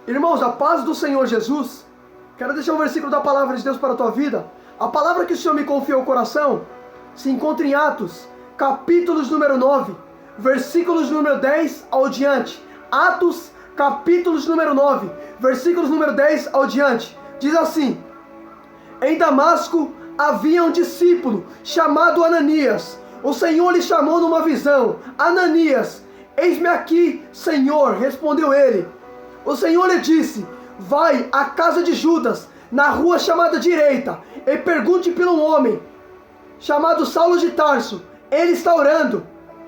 Irmãos, a paz do Senhor Jesus. Quero deixar um versículo da palavra de Deus para a tua vida. A palavra que o Senhor me confiou ao coração se encontra em Atos, capítulos número 9, versículos número 10 ao diante. Atos, capítulos número 9, versículos número 10 ao diante. Diz assim: em Damasco havia um discípulo chamado Ananias. O Senhor lhe chamou numa visão: Ananias. Eis-me aqui, Senhor, respondeu ele. O Senhor lhe disse: vai à casa de Judas, na rua chamada Direita, e pergunte pelo homem chamado Saulo de Tarso. Ele está orando.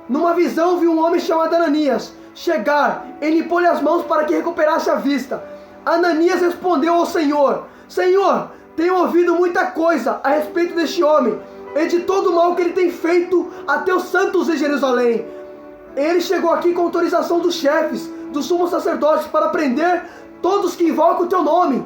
Numa visão viu um homem chamado Ananias chegar e lhe pôr as mãos para que recuperasse a vista. Ananias respondeu ao Senhor: Senhor, tenho ouvido muita coisa a respeito deste homem e de todo o mal que ele tem feito a teus santos em Jerusalém. Ele chegou aqui com autorização dos chefes, dos sumos sacerdotes, para prender todos que invocam o teu nome.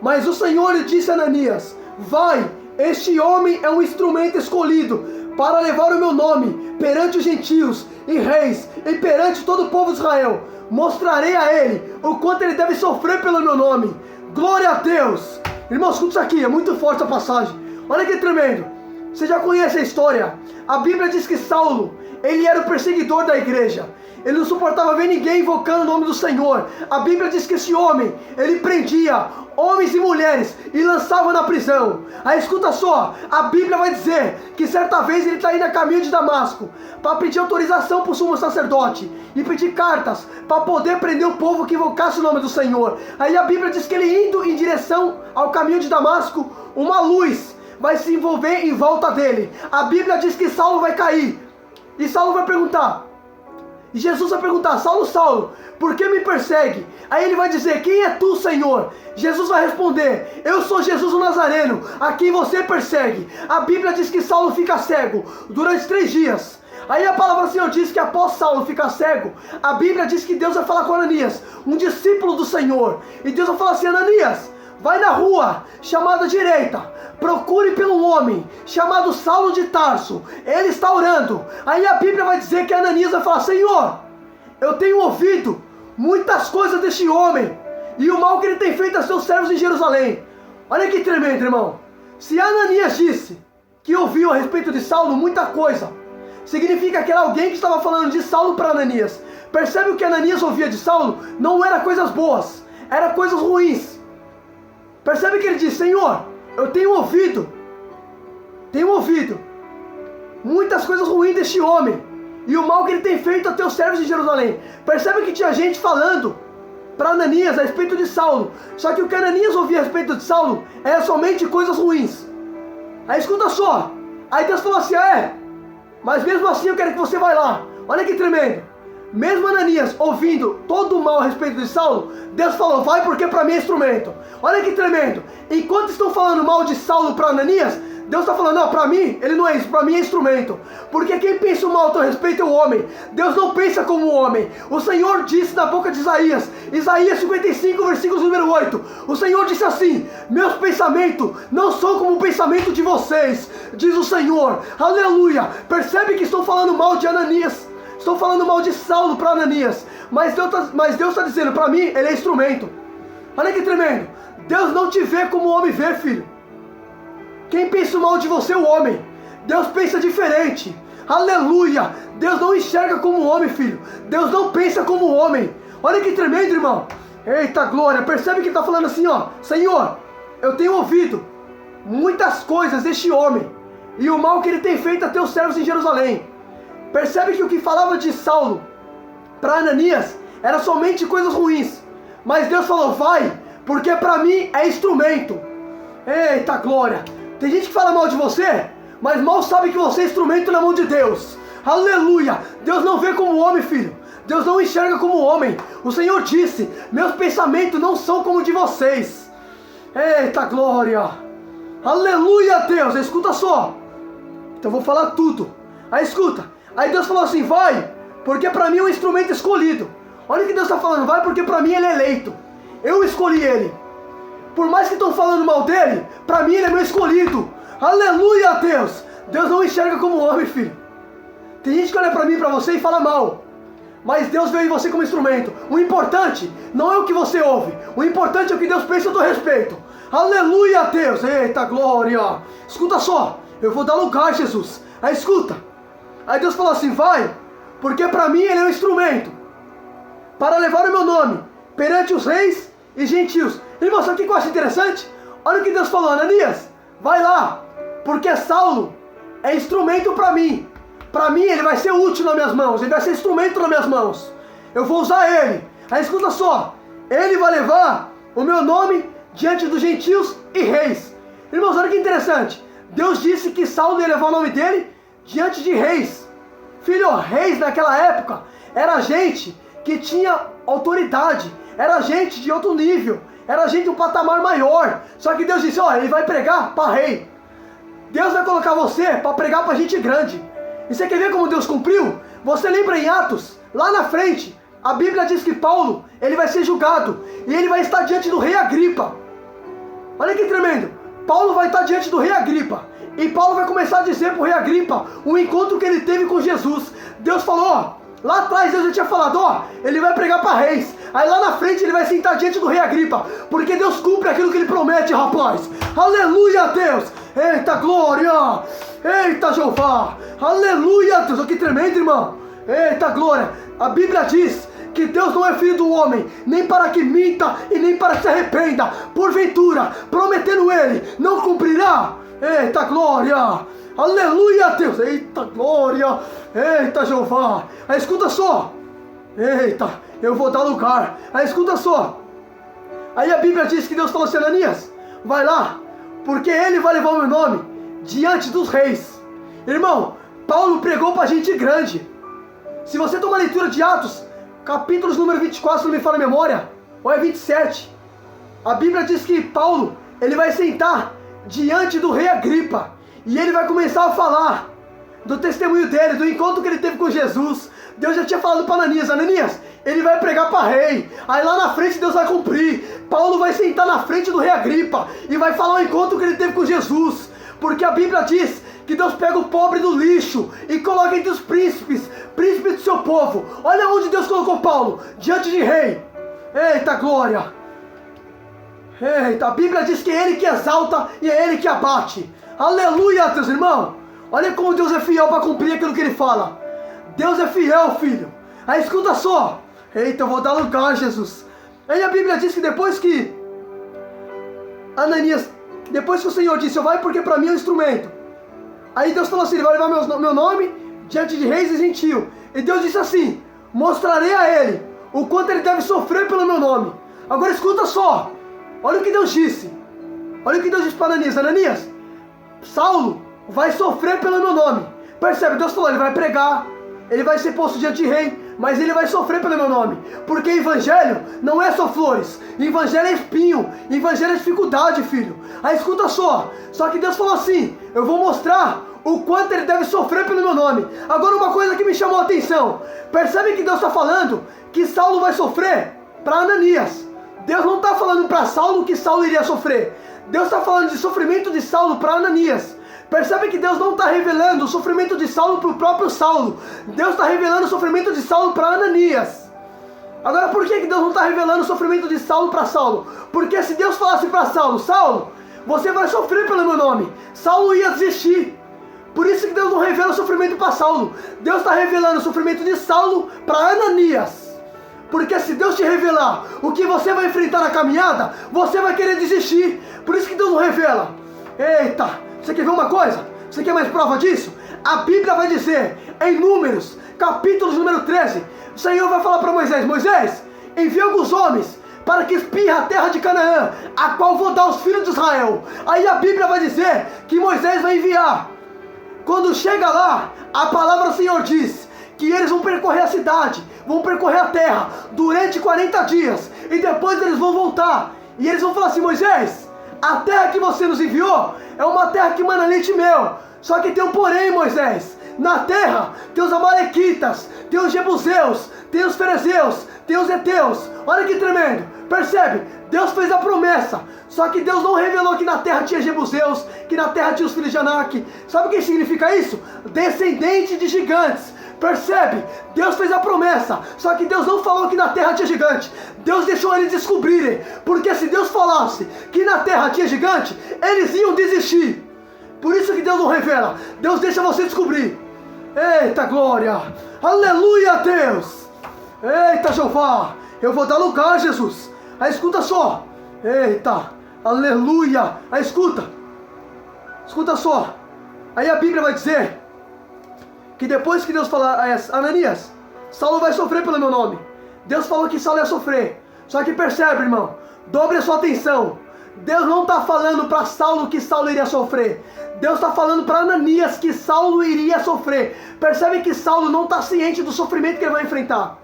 Mas o Senhor lhe disse a Ananias: vai, este homem é um instrumento escolhido para levar o meu nome perante os gentios e reis e perante todo o povo de Israel. Mostrarei a ele o quanto ele deve sofrer pelo meu nome. Glória a Deus! Irmãos, escuta isso aqui, é muito forte a passagem. Olha que tremendo. Você já conhece a história. A Bíblia diz que Saulo, ele era o perseguidor da igreja. Ele não suportava ver ninguém invocando o nome do Senhor. A Bíblia diz que esse homem, ele prendia homens e mulheres e lançava na prisão. Aí escuta só, a Bíblia vai dizer que certa vez ele está indo a caminho de Damasco para pedir autorização para o sumo sacerdote e pedir cartas para poder prender o povo que invocasse o nome do Senhor. Aí a Bíblia diz que ele indo em direção ao caminho de Damasco, uma luz vai se envolver em volta dele. A Bíblia diz que Saulo vai cair e Saulo vai perguntar. E Jesus vai perguntar: Saulo, Saulo, por que me persegue? Aí ele vai dizer: quem é tu, Senhor? Jesus vai responder: eu sou Jesus o Nazareno, a quem você persegue. A Bíblia diz que Saulo fica cego durante 3 dias. Aí a palavra do Senhor diz que após Saulo ficar cego, a Bíblia diz que Deus vai falar com Ananias, um discípulo do Senhor. E Deus vai falar assim: Ananias, vai na rua chamada Direita, procure pelo homem chamado Saulo de Tarso. Ele está orando. Aí a Bíblia vai dizer que Ananias vai falar: Senhor, eu tenho ouvido muitas coisas deste homem e o mal que ele tem feito a seus servos em Jerusalém. Olha que tremendo, irmão. Se Ananias disse que ouviu a respeito de Saulo muita coisa, significa que era alguém que estava falando de Saulo para Ananias. Percebe o que Ananias ouvia de Saulo? Não era coisas boas, era coisas ruins. Percebe que ele diz: Senhor, eu tenho ouvido muitas coisas ruins deste homem e o mal que ele tem feito a teus servos em Jerusalém. Percebe que tinha gente falando para Ananias a respeito de Saulo, só que o que Ananias ouvia a respeito de Saulo era somente coisas ruins. Aí escuta só, aí Deus falou assim: mas mesmo assim eu quero que você vá lá. Olha que tremendo. Mesmo Ananias ouvindo todo o mal a respeito de Saulo, Deus falou: vai, porque para mim é instrumento. Olha que tremendo. Enquanto estão falando mal de Saulo para Ananias, Deus está falando: não, para mim ele não é isso, para mim é instrumento. Porque quem pensa o mal a teu respeito é o homem. Deus não pensa como o homem. O Senhor disse na boca de Isaías, Isaías 55, versículos número 8. O Senhor disse assim: meus pensamentos não são como o pensamento de vocês, diz o Senhor. Aleluia. Percebe que estão falando mal de Ananias, estou falando mal de Saulo para Ananias, mas Deus está dizendo: para mim ele é instrumento. Olha que tremendo. Deus não te vê como o homem vê, filho. Quem pensa mal de você é o homem. Deus pensa diferente. Aleluia. Deus não enxerga como o homem, filho. Deus não pensa como o homem. Olha que tremendo, irmão. Eita glória. Percebe que ele está falando assim, ó: Senhor, eu tenho ouvido muitas coisas deste homem e o mal que ele tem feito a teus servos em Jerusalém. Percebe que o que falava de Saulo para Ananias era somente coisas ruins. Mas Deus falou: vai, porque para mim é instrumento. Eita glória. Tem gente que fala mal de você, mas mal sabe que você é instrumento na mão de Deus. Aleluia. Deus não vê como homem, filho. Deus não enxerga como homem. O Senhor disse: meus pensamentos não são como o de vocês. Eita glória. Aleluia, Deus. Escuta só. Então eu vou falar tudo. Aí escuta. Aí Deus falou assim: vai, porque para mim é um instrumento escolhido. Olha o que Deus está falando: vai, porque para mim ele é eleito. Eu escolhi ele. Por mais que estão falando mal dele, para mim ele é meu escolhido. Aleluia, Deus. Deus não enxerga como homem, filho. Tem gente que olha para mim e para você e fala mal. Mas Deus veio em você como instrumento. O importante não é o que você ouve. O importante é o que Deus pensa a teu respeito. Aleluia a Deus. Eita glória. Escuta só. Eu vou dar lugar, Jesus. Aí escuta. Aí Deus falou assim, vai. Porque para mim ele é um instrumento. Para levar o meu nome perante os reis e gentios. Irmão, sabe o que eu acho interessante? Olha o que Deus falou, Ananias. Vai lá. Porque Saulo é instrumento para mim. Para mim ele vai ser útil nas minhas mãos. Ele vai ser instrumento nas minhas mãos. Eu vou usar ele. Aí escuta só. Ele vai levar o meu nome diante dos gentios e reis. Irmãos, olha que interessante. Deus disse que Saulo ia levar o nome dele diante de reis. Filho, reis naquela época era gente que tinha autoridade. Era gente de outro nível. Era gente de um patamar maior. Só que Deus disse, ó, ele vai pregar para rei. Deus vai colocar você para pregar para gente grande. E você quer ver como Deus cumpriu? Você lembra em Atos, lá na frente, a Bíblia diz que Paulo, ele vai ser julgado. E ele vai estar diante do rei Agripa. Olha que tremendo. Paulo vai estar diante do rei Agripa. E Paulo vai começar a dizer para o rei Agripa o encontro que ele teve com Jesus. Deus falou, ó, lá atrás Deus já tinha falado, ó, ele vai pregar para reis. Aí lá na frente ele vai sentar diante do rei Agripa. Porque Deus cumpre aquilo que ele promete, rapaz. Aleluia a Deus. Eita glória. Eita Jeová. Aleluia a Deus. Olha que tremendo, irmão. Eita glória. A Bíblia diz que Deus não é filho do homem, nem para que minta e nem para que se arrependa. Porventura, prometendo ele, não cumprirá. Eita glória. Aleluia a Deus. Eita glória. Eita Jeová. Aí escuta só. Eita, eu vou dar lugar. Aí escuta só. Aí a Bíblia diz que Deus falou assim, Ananias, vai lá, porque ele vai levar o meu nome diante dos reis. Irmão, Paulo pregou para gente grande. Se você tomar a leitura de Atos, capítulos número 24, se não me falha a memória, ou é 27, a Bíblia diz que Paulo, ele vai sentar diante do rei Agripa, e ele vai começar a falar do testemunho dele, do encontro que ele teve com Jesus. Deus já tinha falado para Ananias, Ananias, ele vai pregar para rei, aí lá na frente Deus vai cumprir. Paulo vai sentar na frente do rei Agripa, e vai falar o encontro que ele teve com Jesus, porque a Bíblia diz que Deus pega o pobre do lixo e coloca entre os príncipes do seu povo. Olha onde Deus colocou Paulo, diante de rei. Eita glória. Eita, a Bíblia diz que é ele que exalta e é ele que abate. Aleluia, Deus, irmão. Olha como Deus é fiel para cumprir aquilo que ele fala. Deus é fiel, filho. Aí escuta só. Eita, eu vou dar lugar, Jesus. Aí a Bíblia diz que depois que Ananias, depois que o Senhor disse, vai porque para mim é um instrumento. Aí Deus falou assim, ele vai levar meu nome diante de reis e gentio. E Deus disse assim, mostrarei a ele o quanto ele deve sofrer pelo meu nome. Agora escuta só. Olha o que Deus disse. Olha o que Deus disse para Ananias. Ananias, Saulo vai sofrer pelo meu nome. Percebe? Deus falou, ele vai pregar, ele vai ser posto diante de rei, mas ele vai sofrer pelo meu nome. Porque evangelho não é só flores. Evangelho é espinho. Evangelho é dificuldade, filho. Aí escuta só. Só que Deus falou assim, eu vou mostrar o quanto ele deve sofrer pelo meu nome. Agora uma coisa que me chamou a atenção. Percebe que Deus está falando que Saulo vai sofrer para Ananias. Deus não está falando para Saulo que Saulo iria sofrer. Deus está falando de sofrimento de Saulo para Ananias. Percebe que Deus não está revelando o sofrimento de Saulo para o próprio Saulo. Deus está revelando o sofrimento de Saulo para Ananias. Agora por que Deus não está revelando o sofrimento de Saulo para Saulo? Porque se Deus falasse para Saulo, Saulo, você vai sofrer pelo meu nome, Saulo ia desistir. Por isso que Deus não revela o sofrimento para Saulo. Deus está revelando o sofrimento de Saulo para Ananias. Porque se Deus te revelar o que você vai enfrentar na caminhada, você vai querer desistir. Por isso que Deus não revela. Eita, você quer ver uma coisa? Você quer mais prova disso? A Bíblia vai dizer, em Números, capítulo número 13, o Senhor vai falar para Moisés, Moisés, envia alguns homens para que espiem a terra de Canaã, a qual vou dar aos filhos de Israel. Aí a Bíblia vai dizer que Moisés vai enviar. Quando chega lá, a palavra do Senhor diz que eles vão percorrer a cidade, vão percorrer a terra durante 40 dias, e depois eles vão voltar, e eles vão falar assim, Moisés, a terra que você nos enviou é uma terra que mana leite e mel, só que tem um porém, Moisés, na terra tem os amalequitas, tem os jebuseus, tem os ferezeus, tem os heteus. Olha que tremendo, percebe? Deus fez a promessa, só que Deus não revelou que na terra tinha jebuseus, que na terra tinha os filhos de Anak. Sabe o que significa isso? Descendente de gigantes. Percebe? Deus fez a promessa, só que Deus não falou que na terra tinha gigante. Deus deixou eles descobrirem, porque se Deus falasse que na terra tinha gigante, eles iam desistir. Por isso que Deus não revela, Deus deixa você descobrir. Eita glória, aleluia Deus, eita Jeová, eu vou dar lugar, Jesus. Aí escuta só, eita, aleluia, aí escuta só. Aí a Bíblia vai dizer que depois que Deus falar, Ananias, Saulo vai sofrer pelo meu nome. Deus falou que Saulo ia sofrer. Só que percebe, irmão, dobre a sua atenção. Deus não está falando para Saulo que Saulo iria sofrer. Deus está falando para Ananias que Saulo iria sofrer. Percebe que Saulo não está ciente do sofrimento que ele vai enfrentar.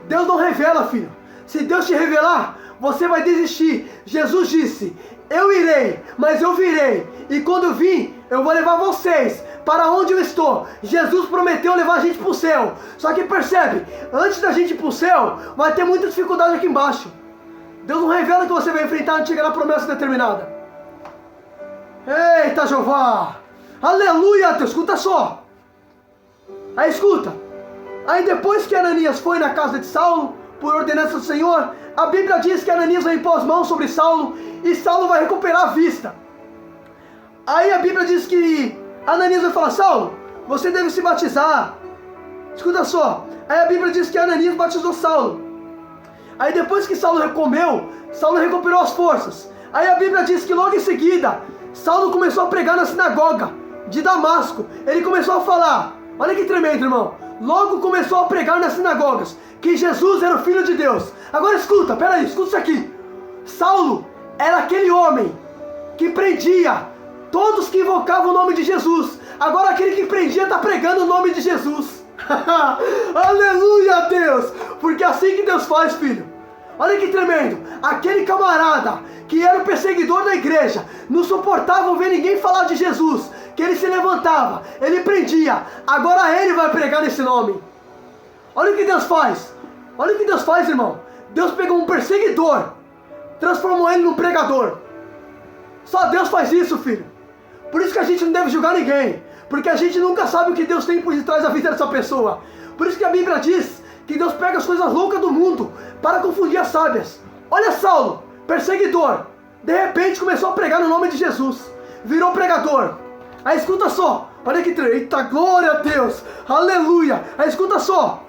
Deus não revela, filho. Se Deus te revelar, você vai desistir. Jesus disse, eu irei, mas eu virei. E quando eu vim, eu vou levar vocês para onde eu estou. Jesus prometeu levar a gente para o céu. Só que percebe, antes da gente ir para o céu, vai ter muita dificuldade aqui embaixo. Deus não revela que você vai enfrentar antes de chegar na promessa determinada. Eita Jeová, aleluia Deus, escuta só. Aí escuta. Aí depois que Ananias foi na casa de Saulo, por ordenança do Senhor, a Bíblia diz que Ananias vai impor as mãos sobre Saulo e Saulo vai recuperar a vista. Aí a Bíblia diz que Ananias vai falar, Saulo, você deve se batizar. Escuta só. Aí a Bíblia diz que Ananias batizou Saulo. Aí depois que Saulo comeu, Saulo recuperou as forças. Aí a Bíblia diz que logo em seguida, Saulo começou a pregar na sinagoga de Damasco. Ele começou a falar, olha que tremendo, irmão. Logo começou a pregar nas sinagogas que Jesus era o Filho de Deus. Agora escuta, peraí, escuta isso aqui. Saulo era aquele homem que prendia todos que invocavam o nome de Jesus. Agora aquele que prendia está pregando o nome de Jesus. Aleluia, Deus! Porque é assim que Deus faz, filho. Olha que tremendo. Aquele camarada que era o perseguidor da igreja, não suportava ver ninguém falar de Jesus, que ele se levantava, ele prendia. Agora ele vai pregar nesse nome. Olha o que Deus faz. Olha o que Deus faz, irmão. Deus pegou um perseguidor, transformou ele num pregador. Só Deus faz isso, filho. Por isso que a gente não deve julgar ninguém, porque a gente nunca sabe o que Deus tem por detrás da vida dessa pessoa. Por isso que a Bíblia diz que Deus pega as coisas loucas do mundo para confundir as sábias. Olha Saulo, perseguidor, de repente começou a pregar no nome de Jesus, virou pregador. Aí escuta só, olha que tremendo, eita glória a Deus, aleluia. Aí escuta só,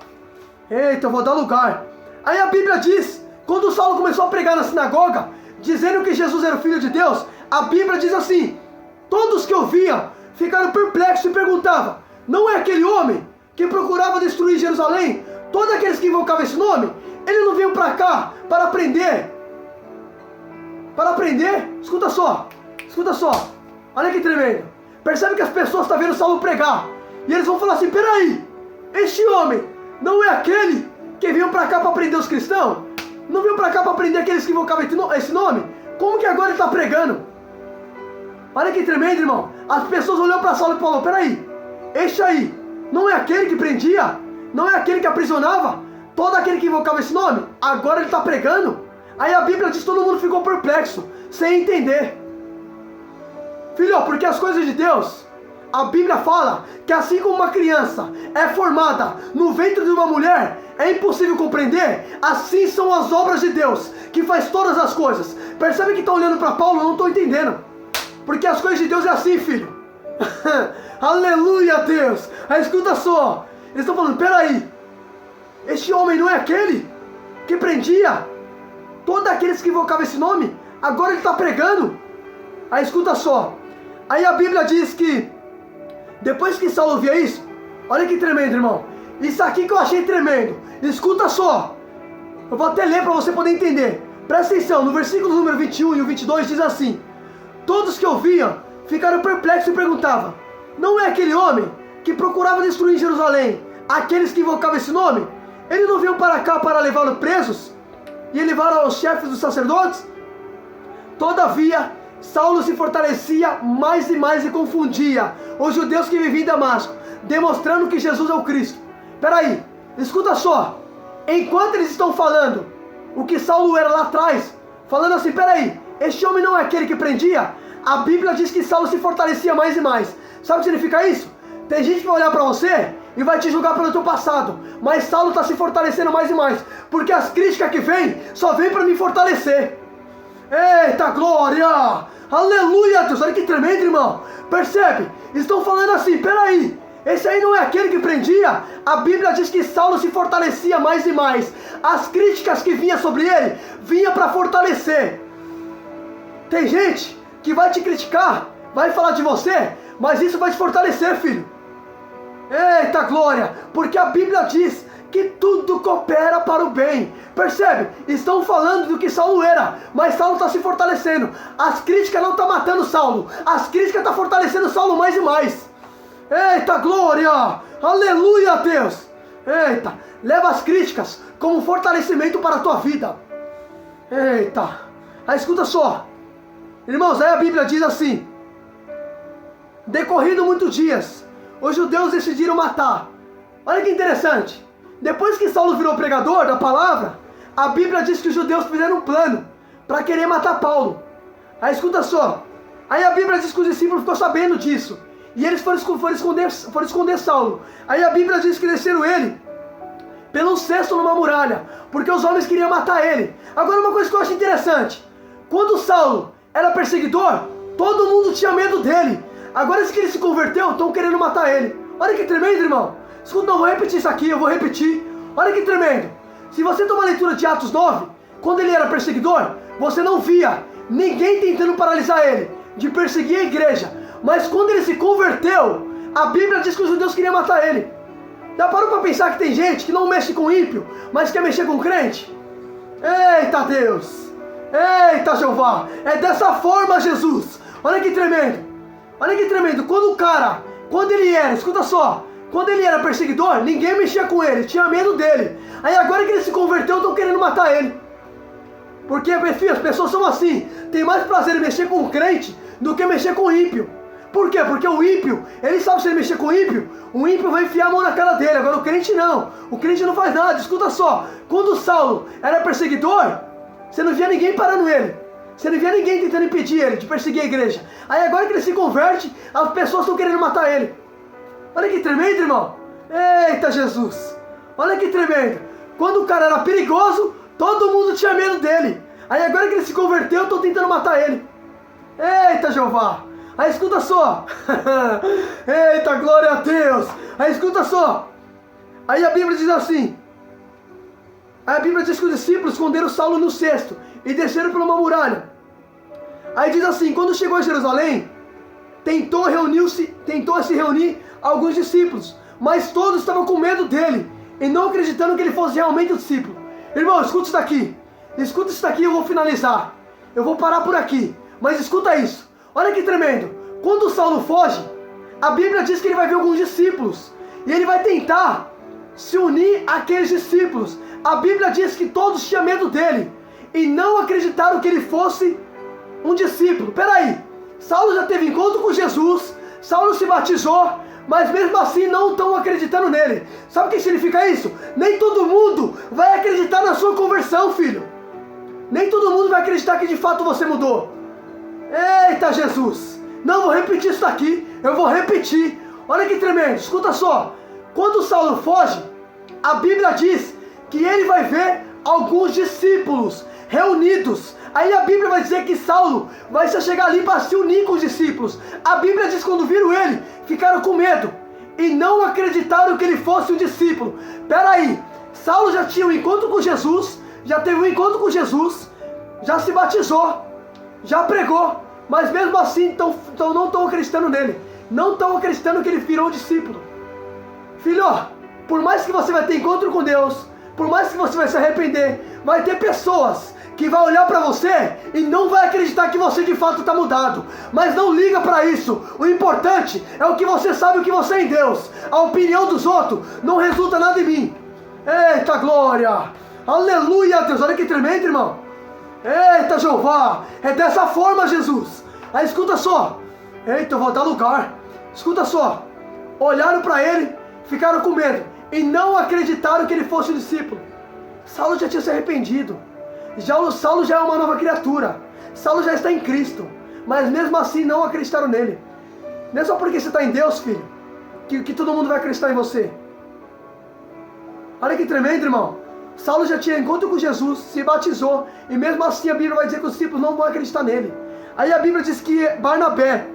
eita, eu vou dar lugar. Aí a Bíblia diz, quando Saulo começou a pregar na sinagoga, dizendo que Jesus era o Filho de Deus, a Bíblia diz assim, todos que ouviam ficaram perplexos e perguntavam, não é aquele homem que procurava destruir Jerusalém? Todos aqueles que invocavam esse nome, ele não veio para cá para aprender? Para aprender? Escuta só, olha que tremendo. Percebe que as pessoas estão vendo Saulo pregar, e eles vão falar assim, peraí, este homem não é aquele que veio para cá para aprender os cristãos? Não veio para cá para aprender aqueles que invocavam esse nome? Como que agora ele está pregando? Olha que tremendo, irmão. As pessoas olham para Saulo e falaram, peraí, este aí não é aquele que prendia? Não é aquele que aprisionava? Todo aquele que invocava esse nome? Agora ele está pregando? Aí a Bíblia diz que todo mundo ficou perplexo, sem entender. Filho, porque as coisas de Deus, a Bíblia fala que assim como uma criança é formada no ventre de uma mulher, é impossível compreender, assim são as obras de Deus, que faz todas as coisas. Percebe que está olhando para Paulo? Não estou entendendo. Porque as coisas de Deus é assim, filho. Aleluia, Deus. Aí escuta só. Eles estão falando, peraí, este homem não é aquele que prendia todos aqueles que invocavam esse nome? Agora ele está pregando. Aí escuta só. Aí a Bíblia diz que depois que Saulo via isso, olha que tremendo, irmão. Isso aqui que eu achei tremendo. Escuta só. Eu vou até ler para você poder entender. Presta atenção, no versículo número 21 e o 22 diz assim, todos que ouviam ficaram perplexos e perguntavam, não é aquele homem que procurava destruir Jerusalém aqueles que invocavam esse nome? Ele não veio para cá para levá-los presos e levar aos chefes dos sacerdotes? Todavia, Saulo se fortalecia mais e mais e confundia os judeus que viviam em Damasco, demonstrando que Jesus é o Cristo. Peraí, escuta só. Enquanto eles estão falando o que Saulo era lá atrás, falando assim, peraí, este homem não é aquele que prendia? A Bíblia diz que Saulo se fortalecia mais e mais. Sabe o que significa isso? Tem gente que vai olhar para você e vai te julgar pelo teu passado. Mas Saulo está se fortalecendo mais e mais, porque as críticas que vêm, só vêm para me fortalecer. Eita glória! Aleluia, Deus! Olha que tremendo, irmão. Percebe? Estão falando assim, peraí, esse aí não é aquele que prendia? A Bíblia diz que Saulo se fortalecia mais e mais. As críticas que vinham sobre ele, vinha para fortalecer. Tem gente que vai te criticar, vai falar de você, mas isso vai te fortalecer, filho. Eita glória! Porque a Bíblia diz que tudo coopera para o bem. Percebe? Estão falando do que Saulo era, mas Saulo está se fortalecendo. As críticas não estão matando Saulo, as críticas estão fortalecendo Saulo mais e mais. Eita glória! Aleluia, Deus! Eita, leva as críticas como fortalecimento para a tua vida. Eita, aí escuta só. Irmãos, aí a Bíblia diz assim: decorrido muitos dias, os judeus decidiram matar. Olha que interessante. Depois que Saulo virou pregador da palavra, a Bíblia diz que os judeus fizeram um plano para querer matar Paulo. Aí escuta só. Aí a Bíblia diz que os discípulos ficou sabendo disso. E eles foram esconder Saulo. Aí a Bíblia diz que desceram ele pelo cesto numa muralha, porque os homens queriam matar ele. Agora uma coisa que eu acho interessante. Quando Saulo era perseguidor, todo mundo tinha medo dele. Agora que ele se converteu, estão querendo matar ele. Olha que tremendo, irmão. Escuta, não vou repetir isso aqui, eu vou repetir. Olha que tremendo. Se você tomar a leitura de Atos 9, quando ele era perseguidor, você não via ninguém tentando paralisar ele, de perseguir a igreja. Mas quando ele se converteu, a Bíblia diz que os judeus queriam matar ele. Já parou para pensar que tem gente que não mexe com ímpio, mas quer mexer com crente? Eita Deus! Eita Jeová! É dessa forma, Jesus! Olha que tremendo! Olha que tremendo! Quando ele era, escuta só, quando ele era perseguidor, ninguém mexia com ele, tinha medo dele. Aí agora que ele se converteu, estão querendo matar ele. Porque, filho, as pessoas são assim, tem mais prazer em mexer com o crente do que mexer com o ímpio. Por quê? Porque o ímpio, ele sabe se ele mexer com o ímpio vai enfiar a mão na cara dele. Agora o crente não. O crente não faz nada. Escuta só. Quando Saulo era perseguidor, você não via ninguém parando ele. Você não via ninguém tentando impedir ele de perseguir a igreja. Aí agora que ele se converte, as pessoas estão querendo matar ele. Olha que tremendo, irmão. Eita Jesus. Olha que tremendo. Quando o cara era perigoso, todo mundo tinha medo dele. Aí agora que ele se converteu, estão tentando matar ele. Eita Jeová. Aí escuta só. Eita, glória a Deus. Aí escuta só. Aí a Bíblia diz assim. Aí a Bíblia diz que os discípulos esconderam Saulo no cesto e desceram por uma muralha. Aí diz assim, quando chegou a Jerusalém, tentou se reunir alguns discípulos, mas todos estavam com medo dele e não acreditando que ele fosse realmente o discípulo. Irmão, escuta isso daqui. Escuta isso daqui, eu vou finalizar. Eu vou parar por aqui, mas escuta isso. Olha que tremendo. Quando Saulo foge, a Bíblia diz que ele vai ver alguns discípulos e ele vai tentar se unir àqueles discípulos. A Bíblia diz que todos tinham medo dele e não acreditaram que ele fosse um discípulo. Peraí, Saulo já teve encontro com Jesus, Saulo se batizou, mas mesmo assim não estão acreditando nele. Sabe o que significa isso? Nem todo mundo vai acreditar na sua conversão, filho. Nem todo mundo vai acreditar que de fato você mudou. Eita Jesus! Não vou repetir isso daqui, eu vou repetir. Olha que tremendo, escuta só. Quando Saulo foge, a Bíblia diz que ele vai ver alguns discípulos reunidos. Aí a Bíblia vai dizer que Saulo vai se chegar ali para se unir com os discípulos. A Bíblia diz que quando viram ele, ficaram com medo e não acreditaram que ele fosse um discípulo. Peraí, Saulo já tinha um encontro com Jesus, já teve um encontro com Jesus, já se batizou, já pregou, mas mesmo assim não estão acreditando nele. Não estão acreditando que ele virou um discípulo. Filho, por mais que você vai ter encontro com Deus, por mais que você vai se arrepender, vai ter pessoas que vai olhar para você e não vai acreditar que você de fato está mudado. Mas não liga para isso. O importante é o que você sabe, o que você é em Deus. A opinião dos outros não resulta nada em mim. Eita glória! Aleluia, Deus! Olha que tremendo, irmão. Eita Jeová! É dessa forma, Jesus. Aí escuta só. Eita, eu vou dar lugar. Escuta só. Olharam para ele, ficaram com medo e não acreditaram que ele fosse um discípulo. Saulo já tinha se arrependido. Saulo já é uma nova criatura. Saulo já está em Cristo. Mas mesmo assim não acreditaram nele. Não é só porque você está em Deus, filho, que todo mundo vai acreditar em você. Olha que tremendo, irmão. Saulo já tinha encontro com Jesus, se batizou, e mesmo assim a Bíblia vai dizer que os discípulos não vão acreditar nele. Aí a Bíblia diz que Barnabé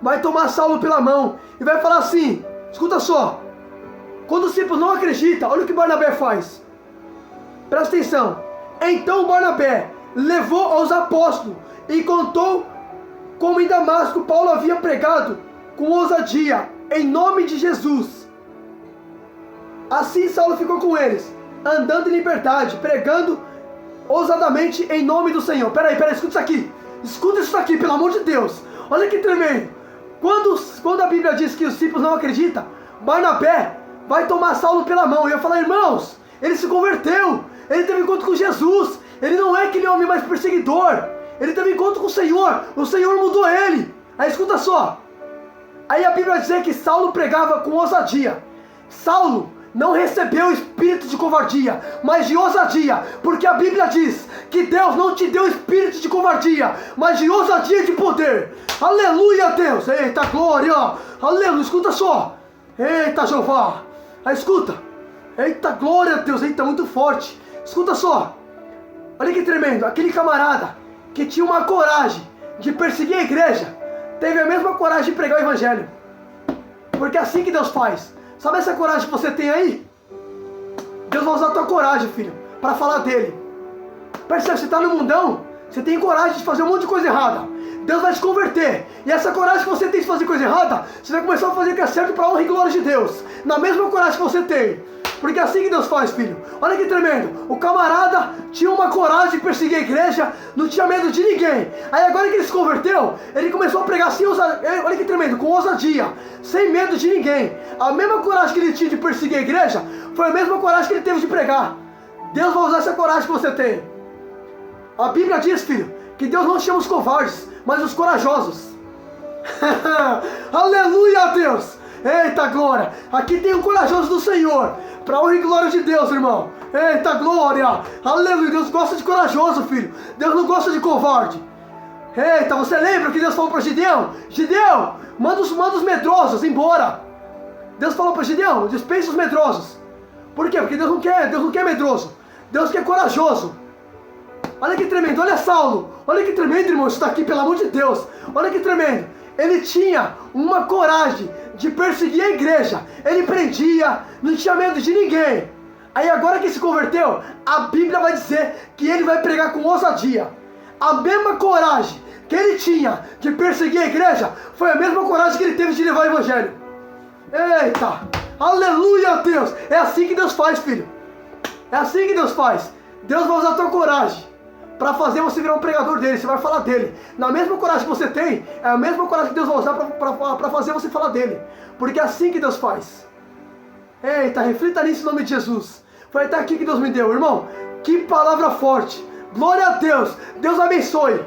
vai tomar Saulo pela mão e vai falar assim, escuta só, quando os discípulos não acreditam, olha o que Barnabé faz. Presta atenção. Então Barnabé levou aos apóstolos e contou como em Damasco Paulo havia pregado com ousadia em nome de Jesus. Assim Saulo ficou com eles, andando em liberdade, pregando ousadamente em nome do Senhor. Peraí, escuta isso aqui. Escuta isso aqui, pelo amor de Deus. Olha que tremendo. Quando a Bíblia diz que os discípulos não acreditam, Barnabé vai tomar Saulo pela mão e vai falar, irmãos, ele se converteu, ele teve encontro com Jesus, ele não é aquele homem mais perseguidor, ele teve encontro com o Senhor mudou ele. Aí escuta só. Aí a Bíblia diz que Saulo pregava com ousadia. Saulo não recebeu espírito de covardia, mas de ousadia, porque a Bíblia diz que Deus não te deu espírito de covardia, mas de ousadia e de poder. Aleluia, Deus. Eita glória. Aleluia, escuta só. Eita Jeová. Aí escuta. Eita glória a Deus. Eita, muito forte. Escuta só. Olha que tremendo. Aquele camarada que tinha uma coragem de perseguir a igreja, teve a mesma coragem de pregar o evangelho. Porque é assim que Deus faz. Sabe essa coragem que você tem aí? Deus vai usar a tua coragem, filho, para falar dele. Percebe, você está no mundão, você tem coragem de fazer um monte de coisa errada. Deus vai te converter. E essa coragem que você tem de fazer coisa errada, você vai começar a fazer o que é certo para a honra e glória de Deus. Na mesma coragem que você tem. Porque é assim que Deus faz, filho. Olha que tremendo. O camarada tinha uma coragem de perseguir a igreja, não tinha medo de ninguém. Aí agora que ele se converteu, ele começou a pregar assim, olha que tremendo, com ousadia, sem medo de ninguém. A mesma coragem que ele tinha de perseguir a igreja, foi a mesma coragem que ele teve de pregar. Deus vai usar essa coragem que você tem. A Bíblia diz, filho, que Deus não chama os covardes, mas os corajosos. Aleluia, Deus. Eita glória. Aqui tem um corajoso do Senhor, para honra e glória de Deus, irmão. Eita glória. Aleluia. Deus gosta de corajoso, filho. Deus não gosta de covarde. Eita, você lembra que Deus falou para Gideão? Gideão, manda os medrosos embora. Deus falou para Gideão, dispensa os medrosos. Por quê? Porque Deus não quer medroso. Deus quer corajoso. Olha que tremendo, olha Saulo. Olha que tremendo, irmão, isso está aqui, pelo amor de Deus. Olha que tremendo. Ele tinha uma coragem de perseguir a igreja. Ele prendia, não tinha medo de ninguém. Aí agora que se converteu, a Bíblia vai dizer que ele vai pregar com ousadia. A mesma coragem que ele tinha de perseguir a igreja, foi a mesma coragem que ele teve de levar o evangelho. Eita, aleluia, Deus. É assim que Deus faz, filho. É assim que Deus faz. Deus vai usar a tua coragem para fazer você virar um pregador dele. Você vai falar dele. Na mesma coragem que você tem, é a mesma coragem que Deus vai usar para fazer você falar dele. Porque é assim que Deus faz. Eita, reflita nisso em nome de Jesus. Foi até aqui que Deus me deu, irmão. Que palavra forte. Glória a Deus. Deus abençoe.